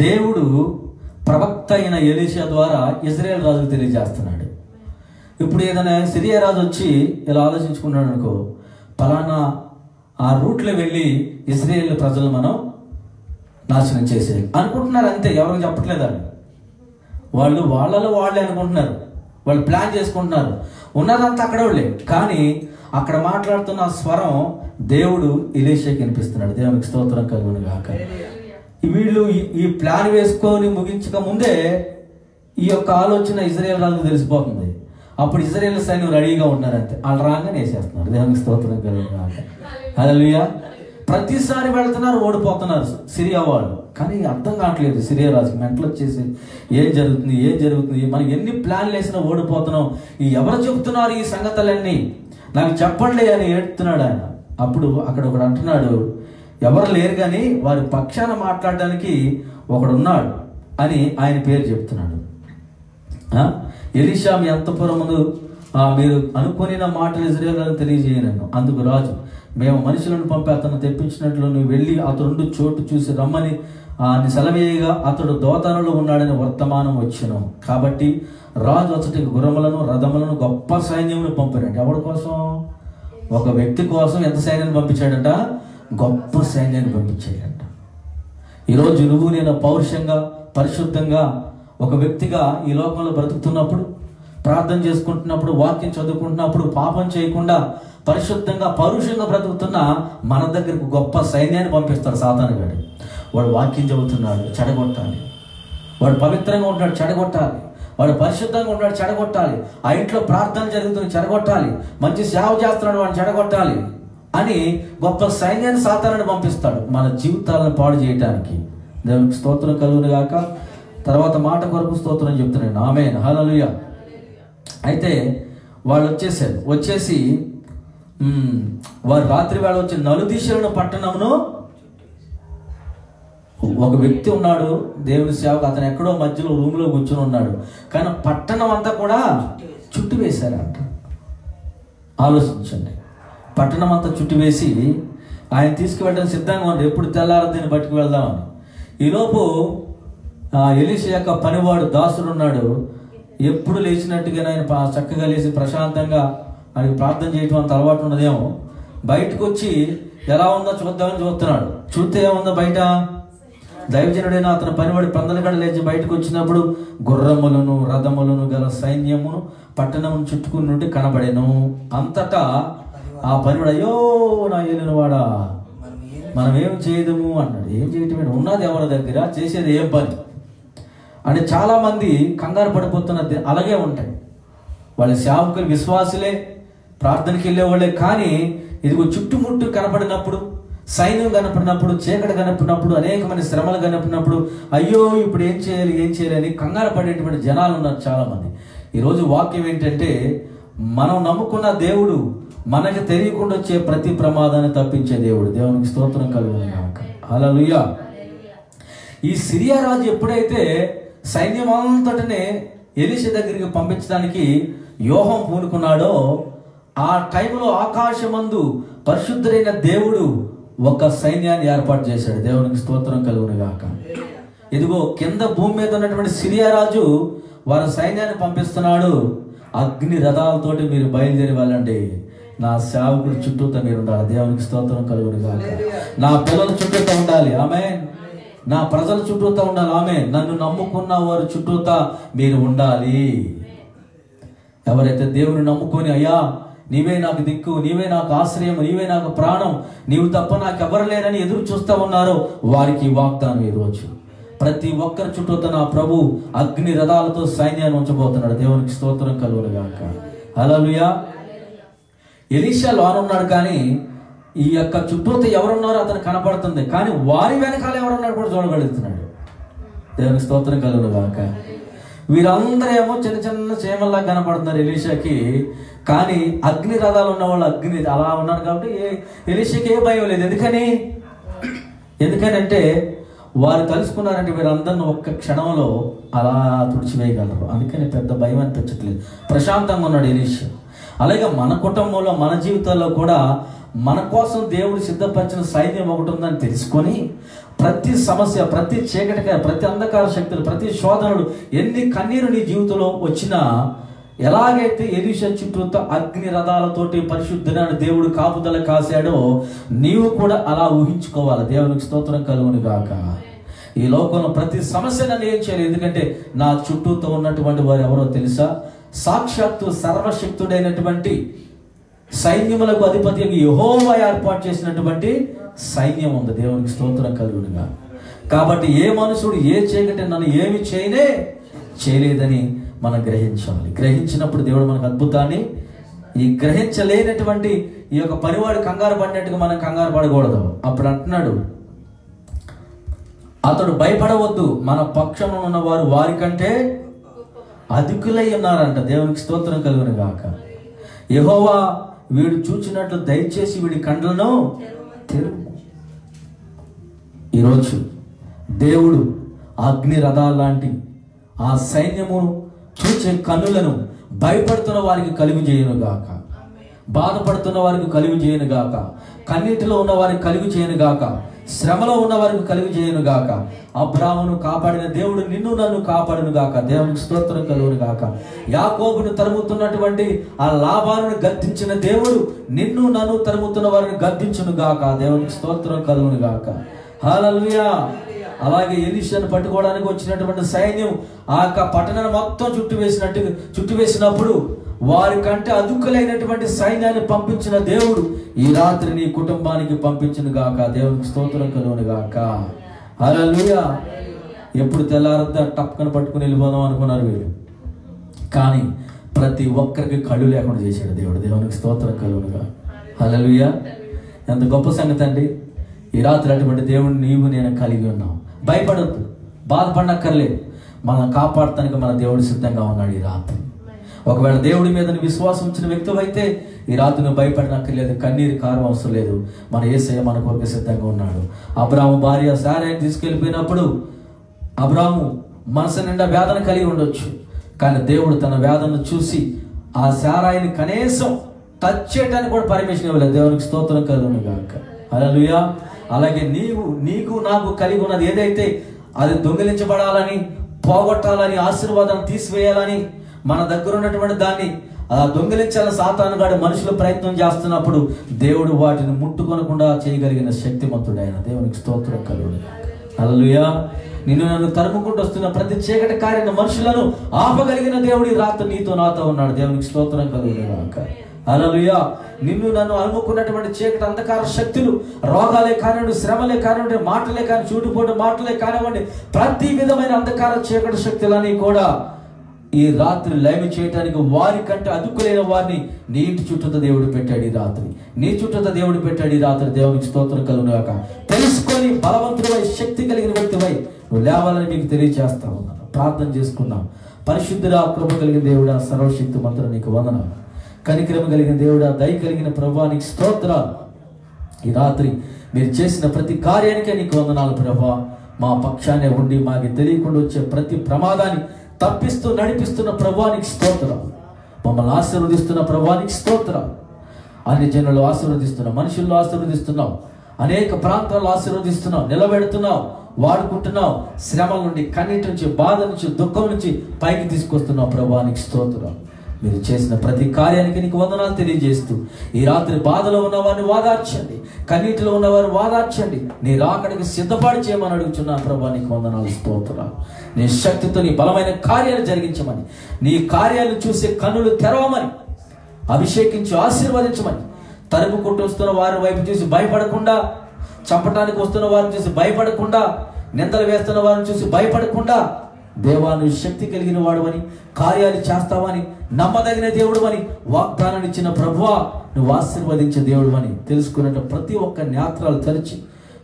దేవుడు ప్రవక్త అయిన ఎలీషా ద్వారా ఇజ్రాయేల్ రాజుకు తెలియజేస్తున్నాడు. ఇప్పుడు ఏదైనా సిరియా రాజు వచ్చి ఇలా ఆలోచించుకున్నాడు అనుకో, పలానా ఆ రూట్లో వెళ్ళి ఇజ్రాయేల్ ప్రజలు మనం నాశనం చేసేది అనుకుంటున్నారు. అంతే, ఎవరికి చెప్పట్లేదండి. వాళ్ళలో వాళ్ళే అనుకుంటున్నారు. వాళ్ళు ప్లాన్ చేసుకుంటున్నారు. ఉన్నదంతా అక్కడ వాళ్ళే. కానీ అక్కడ మాట్లాడుతున్న స్వరం దేవుడు ఎలీషాకి వినిపిస్తున్నాడు. దేవునికి స్తోత్రం కలుగును గాక. వీళ్ళు ఈ ప్లాన్ వేసుకొని ముగించక ముందే ఈ యొక్క ఆలోచన ఇజ్రాయేల్ రాజుకు తెలిసిపోతుంది. అప్పుడు ఇజ్రాయేల్ సైన్యం రెడీగా ఉన్నారంతే. వాళ్ళు రాగానే వేసేస్తున్నారు. దేవునికి స్తోత్రం కలుగును గాక. హల్లెలూయా. ప్రతిసారి వెళ్తున్నారు, ఓడిపోతున్నారు సిరియా వాళ్ళు. కానీ అర్థం కావట్లేదు సిరియా రాజుకి. మెంటలు వచ్చేసి ఏం జరుగుతుంది, మనం ఎన్ని ప్లాన్లు వేసినా ఓడిపోతున్నాం. ఎవరు చెబుతున్నారు ఈ సంగతులన్నీ, నాకు చెప్పండి అని ఏడుతున్నాడు ఆయన. అప్పుడు అక్కడ ఒకడు అంటున్నాడు, ఎవరు లేరు కానీ వారి పక్షాన మాట్లాడడానికి ఒకడున్నాడు అని ఆయన పేరు చెప్తున్నాడు. ఎలీషా మీ అంతఃపురముందు మీరు అనుకుని మాటలు ఇజ్రాయేలుకు తెలియజేయనను. అందుకు రాజు, మేము మనుషులను పంపి అతను తెప్పించినట్లు నువ్వు వెళ్ళి అతను చోటు చూసి రమ్మని సెలవేయగా అతడు దోతనులో ఉన్నాడని వర్తమానం వచ్చెను. కాబట్టి రాజు అతడికి గుర్రములను రథములను గొప్ప సైన్యమును పంపాడంట. ఎవరి కోసం? ఒక వ్యక్తి కోసం ఎంత సైన్యాన్ని పంపించాడంట? గొప్ప సైన్యాన్ని పంపించాడంట. ఈరోజు నువ్వు నేను పౌరుషంగా పరిశుద్ధంగా ఒక వ్యక్తిగా ఈ లోకంలో బ్రతుకుతున్నప్పుడు, ప్రార్థన చేసుకుంటున్నప్పుడు, వాక్యం చదువుకుంటున్నప్పుడు, పాపం చేయకుండా పరిశుద్ధంగా పౌరుషంగా బ్రతుకుతున్న మన దగ్గరకు గొప్ప సైన్యాన్ని పంపిస్తాడు సాతానుగాడు. వాడు వాక్యం చదువుతున్నాడు, చెడగొట్టాలి. వాడు పవిత్రంగా ఉంటాడు, చెడగొట్టాలి. వాడు పరిశుద్ధంగా ఉంటాడు, చెడగొట్టాలి. ఆ ఇంట్లో ప్రార్థన జరుగుతుంది, చెడగొట్టాలి. మంచి సేవ చేస్తున్నాడు, వాడిని చెడగొట్టాలి అని గొప్ప సైన్యాన్ని సాతానుని పంపిస్తాడు మన జీవితాలను పాడు చేయటానికి. దేవునికి స్తోత్రం కలుగును గాక. తర్వాత మాట కొరకు స్తోత్రం చెప్తున్నాను. ఆమేన్, హల్లెలూయా. అయితే వాళ్ళు వచ్చేసి వారు రాత్రి వేళ వచ్చి నలుదిశలను పట్టణమును, ఒక వ్యక్తి ఉన్నాడు దేవుని సేవకు, అతను ఎక్కడో మధ్యలో రూమ్లో కూర్చొని ఉన్నాడు, కానీ పట్టణం అంతా కూడా చుట్టు వేశారంట. ఆలోచించండి, పట్టణం అంతా చుట్టు వేసి ఆయన తీసుకువెళ్ళడానికి సిద్ధంగా ఉంది. ఎప్పుడు తెల్లారదని బట్టుకు వెళ్దామని. ఈలోపు ఎలీషా యొక్క పనివాడు దాసుడు ఉన్నాడు. ఎప్పుడు లేచినట్టుగా ఆయన చక్కగా లేచి ప్రశాంతంగా ఆయనకి ప్రార్థన చేయటం అంత అలవాటు ఉన్నదేమో. బయటకు వచ్చి ఎలా ఉందో చూద్దామని చూస్తున్నాడు. చూస్తే ఏముందో బయట? దైవజనుడైన అతని పనివాడి పందలగడ లేచి బయటకు వచ్చినప్పుడు గుర్రములను రథములను గల సైన్యమును పట్టణమును చుట్టుకుని నుండి కనబడెను. అంతటా ఆ పనివాడు, అయ్యో నా ఏలినవాడా, మనం ఏం చేయదము అన్నాడు. ఏం చేయటం? ఉన్నది ఎవరి దగ్గర, చేసేది ఏం పని అంటే చాలా మంది కంగారు పడిపోతున్నది. అలాగే ఉంటాయి వాళ్ళ సేవకులు, విశ్వాసులే, ప్రార్థనకి వెళ్ళేవాళ్ళే. కానీ ఇదిగో చుట్టుముట్టు కనపడినప్పుడు, సైన్యం కనపడినప్పుడు, చీకటి కనపడినప్పుడు, అనేకమైన శ్రమలు కనపడినప్పుడు అయ్యో ఇప్పుడు ఏం చేయాలి అని కంగారు పడేటువంటి జనాలు ఉన్నారు చాలామంది. ఈరోజు వాక్యం ఏంటంటే, మనం నమ్ముకున్న దేవుడు మనకి తెలియకుండా వచ్చే ప్రతి ప్రమాదాన్ని తప్పించే దేవుడు. దేవునికి స్తోత్రం కలుగును గాక. హల్లెలూయా. ఈ సిరియా రాజు ఎప్పుడైతే సైన్యం అంతటనే ఎలీషా దగ్గరికి పంపించడానికి యోహం పూనుకున్నాడో, ఆ టైంలో ఆకాశమందు పరిశుద్ధుడైన దేవుడు ఒక సైన్యాన్ని ఏర్పాటు చేశాడు. దేవునికి స్తోత్రం కలుగును గాక. ఇదిగో కింద భూమి మీద ఉన్నటువంటి సిరియా రాజు వారి సైన్యాన్ని పంపిస్తున్నాడు. అగ్ని రథాలతోటి మీరు బయలుదేరి వెళ్ళండి, నా సేవకుడు చుట్టూతో మీరు ఉండాలి. దేవునికి స్తోత్రం కలుగును గాక. నా పిల్లల చుట్టూతో ఉండాలి, ఆమేన్. నా ప్రజల చుట్టూతో ఉండాలి, ఆమేన్. నన్ను నమ్ముకున్న వారి చుట్టూతా మీరు ఉండాలి. ఎవరైతే దేవుని నమ్ముకొని, అయ్యా నీవే నాకు దిక్కు, నీవే నాకు ఆశ్రయం, నీవే నాకు ప్రాణం, నీవు తప్ప నాకు ఎవరు లేరని ఎదురు చూస్తూ ఉన్నారో వారికి వాగ్దానం ఈరోజు. ప్రతి ఒక్కరి చుట్టూతో నా ప్రభు అగ్ని రథాలతో సైన్యాన్ని ఉంచబోతున్నాడు. దేవునికి స్తోత్రం కలుగును గాక. హల్లెలూయా. ఎలీషా లోనున్నాడు, కానీ ఈ యొక్క చుట్టూతో ఎవరున్నారో అతను కనపడుతుంది, కానీ వారి వెనకాల ఎవరున్నాడు కూడా చూడగలుగుతున్నాడు. దేవునికి స్తోత్రం కలుగును గాక. వీరందరూ ఏమో చిన్న చిన్న చీమల్లా కనపడుతున్నారు ఎలీషాకి, కానీ అగ్ని రథాలు ఉన్న వాళ్ళు అగ్ని అలా ఉన్నారు కాబట్టి ఎలీషాకి ఏ భయం లేదు. ఎందుకనంటే వారు తెలుసుకున్నారంటే వీరందరిని ఒక్క క్షణంలో అలా తుడిచివేయగలరు. అందుకని పెద్ద భయం అనిపించట్లేదు, ప్రశాంతంగా ఉన్నాడు ఎలీషా. అలాగే మన కుటుంబంలో, మన జీవితాల్లో కూడా మన కోసం దేవుడు సిద్ధపరిచిన సైన్యం ఒకటి ఉందని తెలుసుకొని ప్రతి సమస్య, ప్రతి చీకటిక, ప్రతి అంధకార శక్తులు, ప్రతి శోధనలు, ఎన్ని కన్నీరు నీ జీవితంలో వచ్చినా, ఎలాగైతే ఎలీషా చుట్టూతో అగ్ని రథాలతోటి పరిశుద్ధుడైన దేవుడు కాపుదల కాశాడో నీవు కూడా అలా ఊహించుకోవాలి. దేవునికి స్తోత్రం కలుగును గాక. ఈ లోకంలో ప్రతి సమస్య నన్ను ఏం చేయలేదు, ఎందుకంటే నా చుట్టూతో ఉన్నటువంటి వారు ఎవరో తెలుసా? సాక్షాత్తు సర్వశక్తుడైనటువంటి సైన్యములకు అధిపతి యెహోవా ఏర్పాటు చేసినటువంటి సైన్యం ఉంది. దేవునికి స్తోత్రం కలుగునుగా. కాబట్టి ఏ మనుషుడు ఏ చీకటి నన్ను ఏమి చేయలేదని మనం గ్రహించాలి. గ్రహించినప్పుడు దేవుడు మనకు అద్భుతాన్ని, ఈ గ్రహించలేనటువంటి ఈ యొక్క పనివాడు కంగారు పడినట్టుగా మనం కంగారు పడకూడదు. అప్పుడు అంటున్నాడు, అతడు భయపడవద్దు, మన పక్షంలో ఉన్న వారు వారికంటే అధికులై ఉన్నారంట. దేవునికి స్తోత్రం కలుగును గాక. యెహోవా వీడు చూచినట్లు దయచేసి వీడి కండ్లను తెరువు. ఈరోజు దేవుడు అగ్ని రథాల లాంటి ఆ సైన్యమును చూచే కన్నులను భయపడుతున్న వారికి కలుగు చేయను గాక, బాధపడుతున్న వారికి కలుగు చేయను గాక, కన్నీటిలో ఉన్న వారికి కలుగు చేయను గాక, శ్రమలో ఉన్న వారికి కలుగు చేయను గాక. అబ్రాహామును కాపాడిన దేవుడు నిన్ను నన్ను కాపాడును గాక. దేవునికి స్తోత్రం కలుగును గాక. యాకోబును తరుముతున్నటువంటి ఆ లాబాను గద్దించిన దేవుడు నిన్ను నన్ను తరుముతున్న వారిని గద్దించును గాక. దేవునికి స్తోత్రం కలుగును గాక. హల్లెలూయా. అలాగే ఎలీషాను పట్టుకోవడానికి వచ్చినటువంటి సైన్యం ఆ పట్టణాన్ని మొత్తం చుట్టువేసినప్పుడు వారి కంటే అదుకులైనటువంటి సైన్యాన్ని పంపించిన దేవుడు ఈ రాత్రి నీ కుటుంబానికి పంపించును గాక. దేవునికి స్తోత్రం కలుగును గాక. హల్లెలూయా. ఎప్పుడు తెల్లారద్దా టప్కన పట్టుకుని వెళ్ళిపోదాం అనుకున్నారు వీళ్ళు, కానీ ప్రతి ఒక్కరికి కళ్ళు లేకుండా చేశాడు దేవుడు. దేవునికి స్తోత్రం కలుగునుగా. హల్లెలూయా. ఎంత గొప్ప సంగతి అండి. ఈ రాత్రి అటువంటి దేవుడిని నీవు నేను కలిగి ఉన్నాం. భయపడద్దు, బాధపడనక్కర్లేదు. మనం కాపాడటానికి మన దేవుడు సిద్ధంగా ఉన్నాడు ఈ రాత్రి. ఒకవేళ దేవుడి మీద విశ్వాసం ఉంచిన వ్యక్తి అయితే ఈ రాత్రి నువ్వు భయపడనక్కర్లేదు, కన్నీరు కారం అవసరం లేదు. మన యేసయ్య మన కొరకు సిద్ధంగా ఉన్నాడు. అబ్రాహాము భార్య శారాయిని తీసుకెళ్ళిపోయినప్పుడు అబ్రాహాము మనసు నిండా వేదన కలిగి ఉండొచ్చు, కానీ దేవుడు తన వేదనను చూసి ఆ శారాయిని కనీసం టచ్ చేయడానికి కూడా పర్మిషన్ ఇవ్వలేదు. దేవునికి స్తోత్రం కలుగును గాక. హల్లెలూయా. అలాగే నీకు నాకు కలిగి ఉన్నది ఏదైతే అది దొంగిలించబడాలని, పోగొట్టాలని, ఆశీర్వాదాన్ని తీసివేయాలని, మన దగ్గర ఉన్నటువంటి దాన్ని దొంగిలించాలని సాతానుగాడు మనుషులు ప్రయత్నం చేస్తున్నప్పుడు దేవుడు వాటిని ముట్టుకొనకుండా చేయగలిగిన శక్తిమంతుడు ఆయన. దేవునికి స్తోత్రం కలుగును గాక. హల్లెలూయా. నిన్ను నన్ను తరుముకుంటూ వస్తున్న ప్రతి చీకటి కార్యాన్ని మనుషులను ఆపగలిగిన దేవుడు ఈ రాత్రి నీతో నాతో ఉన్నాడు. దేవునికి స్తోత్రం కలుగును గాక. హల్లెలూయా. నిన్ను నన్ను అలుముకున్నటువంటి చీకటి అంధకార శక్తులు, రోగాలే కానివ్వండి, శ్రమలే కానివ్వండి, మాటలే కానీ, చూటుపోటు మాటలే కానివ్వండి, ప్రతి విధమైన అంధకార చీకటి శక్తులని కూడా ఈ రాత్రి లైవ్ చేయడానికి వారి కంటే అదుకులైన వారిని నీ ఇంటి చుట్టూ దేవుడు పెట్టాడు ఈ రాత్రి. నీ చుట్టూ దేవుడు పెట్టాడు ఈ రాత్రి. దేవునికి స్తోత్రం కలుగును గాక. తెలుసుకొని బలవంతుడై శక్తి కలిగిన వ్యక్తివై నువ్వు లేవాలని మీకు తెలియజేస్తా ఉన్నాను. ప్రార్థన చేసుకున్నాం. పరిశుద్ధుడా, కృప కలిగిన దేవుడా, సర్వశక్తి మంత్రుడు నీకు వందనాలు. కనికరమ కలిగిన దేవుడా, దయ కలిగిన ప్రభువా నీకు స్తోత్రాలు. ఈ రాత్రి మీరు చేసిన ప్రతి కార్యానికే నీకు వందనాలు ప్రభువా. మా పక్షాన్ని ఉండి మాకు తెలియకుండా వచ్చే ప్రతి ప్రమాదాన్ని తప్పిస్తూ నడిపిస్తున్న ప్రభువానికి స్తోత్రం. మమ్మల్ని ఆశీర్వదిస్తున్న ప్రభువానికి స్తోత్రం. అన్ని జనులు ఆశీర్వదిస్తున్నావు, మనుషుల్లో ఆశీర్వదిస్తున్నావు, అనేక ప్రాంతాల్లో ఆశీర్వదిస్తున్నావు, నిలబెడుతున్నావు, వాడుకుంటున్నావు. శ్రమల నుండి, కన్నీటి నుంచి, బాధ నుంచి, దుఃఖం నుంచి పైకి తీసుకొస్తున్నావు ప్రభువానికి స్తోత్రం. మీరు చేసిన ప్రతి కార్యానికి నీకు వందనాలు తెలియజేస్తూ ఈ రాత్రి బాధలో ఉన్న వారిని వాదార్చండి, కన్నీటిలో ఉన్నవారు వాదార్చండి. నీ రాకడికి సిద్ధపాటు చేయమని అడుగుతున్నా ప్రభా. నీకు వందనాలు స్తోత్రాలు. నీ శక్తితో నీ బలమైన కార్యాలు జరిగించమని, నీ కార్యాలను చూసే కన్నులు తెరవమని, అభిషేకించి ఆశీర్వదించమని, తరుముకుంటూ వస్తున్న వారి వైపు చూసి భయపడకుండా, చంపటానికి వస్తున్న వారిని చూసి భయపడకుండా, నిందలు వేస్తున్న వారిని చూసి భయపడకుండా, దేవా నువ్వు శక్తి కలిగిన వాడువని, కార్యాలు చేస్తావని, నమ్మదగిన దేవుడు అని వాగ్దానాన్ని ఇచ్చిన ప్రభువా, నువ్వు ఆశీర్వదించే దేవుడు అని తెలుసుకున్నట్టు ప్రతి ఒక్క నేత్రాలు తెరిచి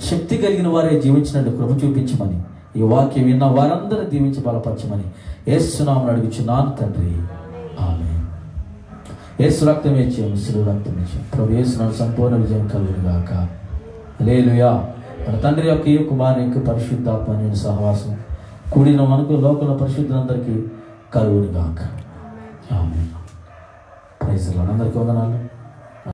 శక్తి కలిగిన వారే జీవించినట్టు కృప చూపించమని, ఈ వాక్యం విన్న వారందరూ దీవించి బలపరచమని యేసు నామమున అడుగుచున్నాను తండ్రి. ఆమేన్. యేసు రక్తం ఇచ్చాము, శిలువ రక్తం ఇచ్చాము. ప్రభు యేసు నామమున సంపూర్ణ విజయం కలుగును గాక. హల్లెలూయా. మన తండ్రి యొక్క ఈ కుమారుని యొక్క పరిశుద్ధాత్మ అనే సహవాసం కూడిన మనకు లోకల పరిశుద్ధులందరికీ కలుగును గాక. ఆమేన్. Praise the Lord. అందరికీ వందనాలు.